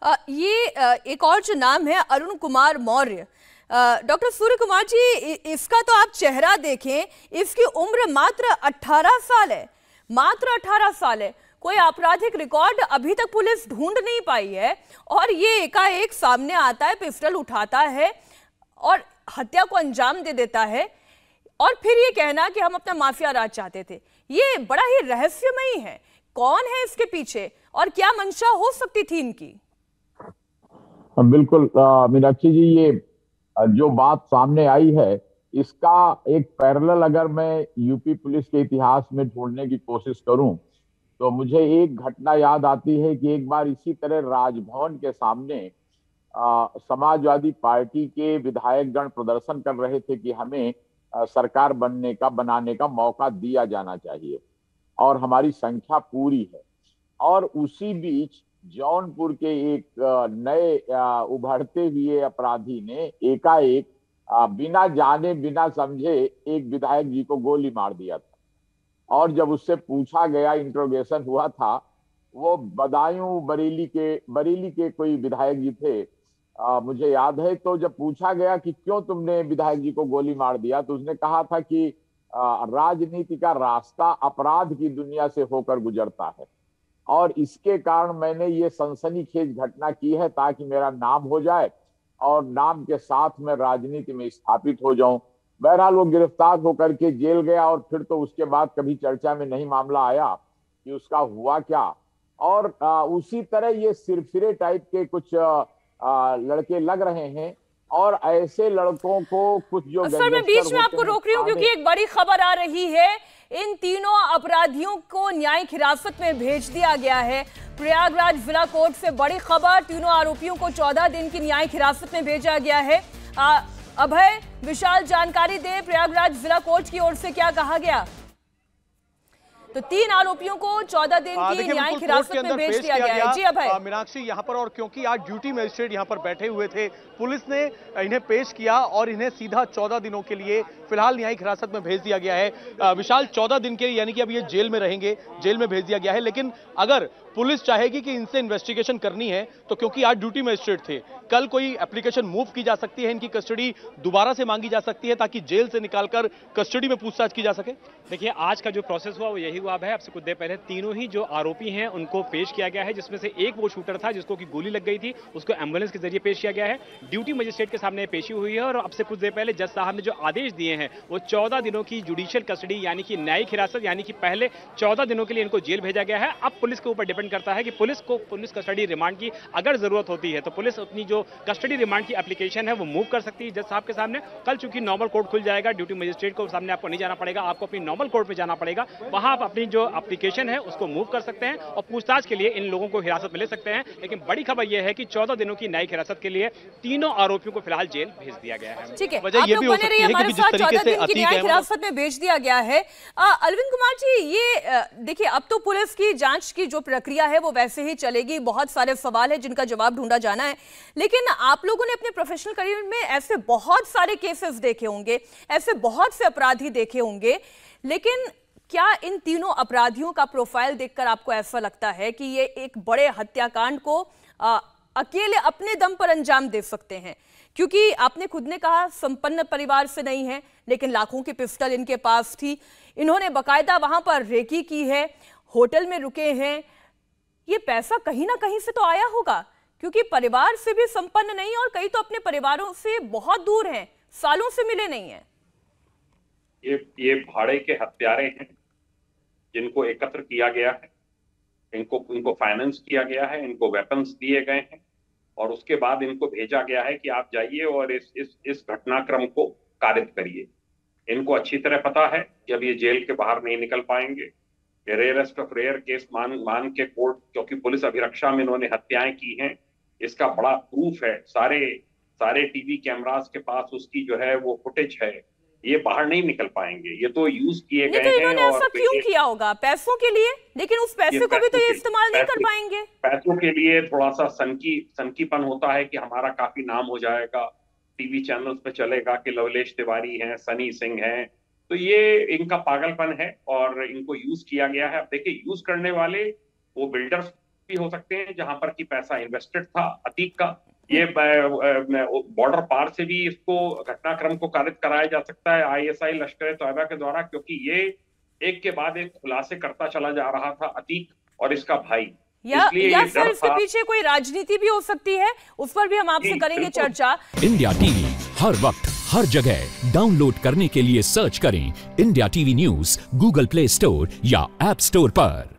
एक और जो नाम है अरुण कुमार मौर्य। डॉक्टर सूर्य कुमार जी, इसका तो आप चेहरा देखें, इसकी उम्र मात्र 18 साल है, मात्र 18 साल है। कोई आपराधिक रिकॉर्ड अभी तक पुलिस ढूंढ नहीं पाई है और ये एकाएक सामने आता है, पिस्टल उठाता है और हत्या को अंजाम दे देता है और फिर ये कहना कि हम अपना माफिया राज चाहते थे। ये बड़ा ही रहस्यमयी है। कौन है इसके पीछे और क्या मंशा हो सकती थी इनकी? बिल्कुल मीनाक्षी जी, ये जो बात सामने आई है इसका एक पैरेलल अगर मैं यूपी पुलिस के इतिहास में ढूंढने की कोशिश करूं तो मुझे एक घटना याद आती है कि एक बार इसी तरह राजभवन के सामने समाजवादी पार्टी के विधायकगण प्रदर्शन कर रहे थे कि हमें सरकार बनाने का मौका दिया जाना चाहिए और हमारी संख्या पूरी है। और उसी बीच जौनपुर के एक नए उभरते हुए अपराधी ने एकाएक बिना जाने बिना समझे एक विधायक जी को गोली मार दिया था। और जब उससे पूछा गया, इंट्रोगेशन हुआ था, वो बदायूं बरेली के कोई विधायक जी थे, मुझे याद है। तो जब पूछा गया कि क्यों तुमने विधायक जी को गोली मार दिया तो उसने कहा था कि राजनीति का रास्ता अपराध की दुनिया से होकर गुजरता है और इसके कारण मैंने ये सनसनीखेज घटना की है ताकि मेरा नाम हो जाए और नाम के साथ मैं राजनीति में स्थापित हो जाऊं। बहरहाल वो गिरफ्तार होकर के जेल गया और फिर तो उसके बाद कभी चर्चा में नहीं मामला आया कि उसका हुआ क्या। और उसी तरह ये सिरफिरे टाइप के कुछ लड़के लग रहे हैं और ऐसे लड़कों को कुछ जो सर, मैं बीच में आपको रोक रही हूँ क्योंकि एक बड़ी खबर आ रही है। इन तीनों अपराधियों को न्यायिक हिरासत में भेज दिया गया है। प्रयागराज जिला कोर्ट से बड़ी खबर, तीनों आरोपियों को 14 दिन की न्यायिक हिरासत में भेजा गया है। अभय विशाल जानकारी दे, प्रयागराज जिला कोर्ट की ओर से क्या कहा गया? तो 3 आरोपियों को 14 दिन की न्यायिक हिरासत में भेज दिया गया है। जी अभय। मीनाक्षी, यहाँ पर और क्योंकि आज ड्यूटी मजिस्ट्रेट यहाँ पर बैठे हुए थे, पुलिस ने इन्हें पेश किया और इन्हें सीधा 14 दिनों के लिए फिलहाल न्यायिक हिरासत में भेज दिया गया है। विशाल, 14 दिन के यानी कि अब ये जेल में रहेंगे, जेल में भेज दिया गया है। लेकिन अगर पुलिस चाहेगी कि इनसे इन्वेस्टिगेशन करनी है तो क्योंकि आज ड्यूटी मजिस्ट्रेट थे, कल कोई एप्लीकेशन मूव की जा सकती है, इनकी कस्टडी दोबारा से मांगी जा सकती है ताकि जेल से निकालकर कस्टडी में पूछताछ की जा सके। देखिए, आज का जो प्रोसेस हुआ वो यही हुआ है। अब से कुछ देर पहले तीनों ही जो आरोपी हैं उनको पेश किया गया है, जिसमें से एक वो शूटर था जिसको की गोली लग गई थी, उसको एम्बुलेंस के जरिए पेश किया गया है। ड्यूटी मजिस्ट्रेट के सामने पेशी हुई है और अब से कुछ देर पहले जज साहब ने जो आदेश दिए हैं वो 14 दिनों की जुडिशियल कस्टडी यानी कि न्यायिक हिरासत, यानी कि पहले 14 दिनों के लिए इनको जेल भेजा गया है। अब पुलिस के ऊपर डिपेंड करता है कि पुलिस कस्टडी रिमांड की अगर जरूरत होती है तो पुलिस अपनी जो कस्टडी रिमांड की एप्लीकेशन है वो मूव कर सकती है जज साहब के सामने। कल चूंकि नॉर्मल कोर्ट खुल जाएगा, ड्यूटी मजिस्ट्रेट को सामने आपको नहीं जाना पड़ेगा, आपको अपनी नॉर्मल कोर्ट में जाना पड़ेगा। वहां आप अपनी जो एप्लीकेशन है उसको मूव कर सकते हैं और पूछताछ के लिए इन लोगों को हिरासत में ले सकते हैं। लेकिन बड़ी खबर यह है कि 14 दिनों की न्यायिक हिरासत के लिए तीनों आरोपियों को फिलहाल जेल भेज दिया गया है। ठीक है, वजह यह भी हो सकती है कि जिस तरीके से न्यायिक हिरासत में भेज दिया गया है। अरविंद कुमार जी, ये देखिए, अब तो पुलिस की जांच की जो प्रक्रिया है वो वैसे ही चलेगी। बहुत सारे सवाल है जिनका जवाब ढूंढा जाना है, लेकिन आप लोगों ने अपने प्रोफेशनल करियर में ऐसे बहुत सारे केसेस देखे होंगे, ऐसे बहुत से अपराधी देखे होंगे, लेकिन क्या इन तीनों अपराधियों का प्रोफाइल देखकर आपको ऐसा लगता है कि ये एक बड़े हत्याकांड को अकेले अपने दम पर अंजाम दे सकते हैं? क्योंकि आपने खुद ने कहा संपन्न परिवार से नहीं है, लेकिन लाखों की पिस्टल इनके पास थी, इन्होंने बकायदा वहां पर रेकी की है, होटल में रुके हैं। ये पैसा कहीं ना कहीं से तो आया होगा, क्योंकि परिवार से भी संपन्न नहीं और कई तो अपने परिवारों से बहुत दूर हैं, सालों से मिले नहीं हैं। ये भाड़े के हत्यारे हैं जिनको एकत्र किया गया है, इनको फाइनेंस किया गया है, इनको वेपन्स दिए गए हैं और उसके बाद इनको भेजा गया है कि आप जाइए और इस घटनाक्रम को कारित करिए। इनको अच्छी तरह पता है कि अब ये जेल के बाहर नहीं निकल पाएंगे। रेयरेस्ट ऑफ रेयर केस मान के कोर्ट, क्योंकि पुलिस अभिरक्षा में इन्होंने हत्याएं की हैं, इसका बड़ा प्रूफ है। सारे टीवी कैमरास के पास उसकी जो है वो फुटेज है। ये बाहर नहीं निकल पाएंगे, ये तो यूज किए गए हैं। इन्होंने ऐसा क्यों किया होगा? पैसों के लिए? लेकिन उस पैसे को भी तो ये इस्तेमाल नहीं कर पाएंगे। पैसों के लिए थोड़ा सा सनकीपन होता है कि हमारा काफी नाम हो जाएगा, टीवी चैनल्स पे चलेगा कि लवलेश तिवारी हैं, सनी सिंह हैं, तो ये इनका पागलपन है और इनको यूज किया गया है। अब देखिए, यूज करने वाले वो बिल्डर्स भी हो सकते हैं जहां पर कि पैसा इन्वेस्टेड था अतीक का। ये बॉर्डर पार से भी इसको घटनाक्रम को कारित कराया जा सकता है ISI लश्कर तैयबा के द्वारा, क्योंकि ये एक के बाद एक खुलासे करता चला जा रहा था अतीक और इसका भाई। या सर इसके पीछे कोई राजनीति भी हो सकती है, उस पर भी हम आपसे करेंगे चर्चा। इंडिया टीवी हर वक्त हर जगह डाउनलोड करने के लिए सर्च करें India TV news Google play store या ऐप स्टोर पर।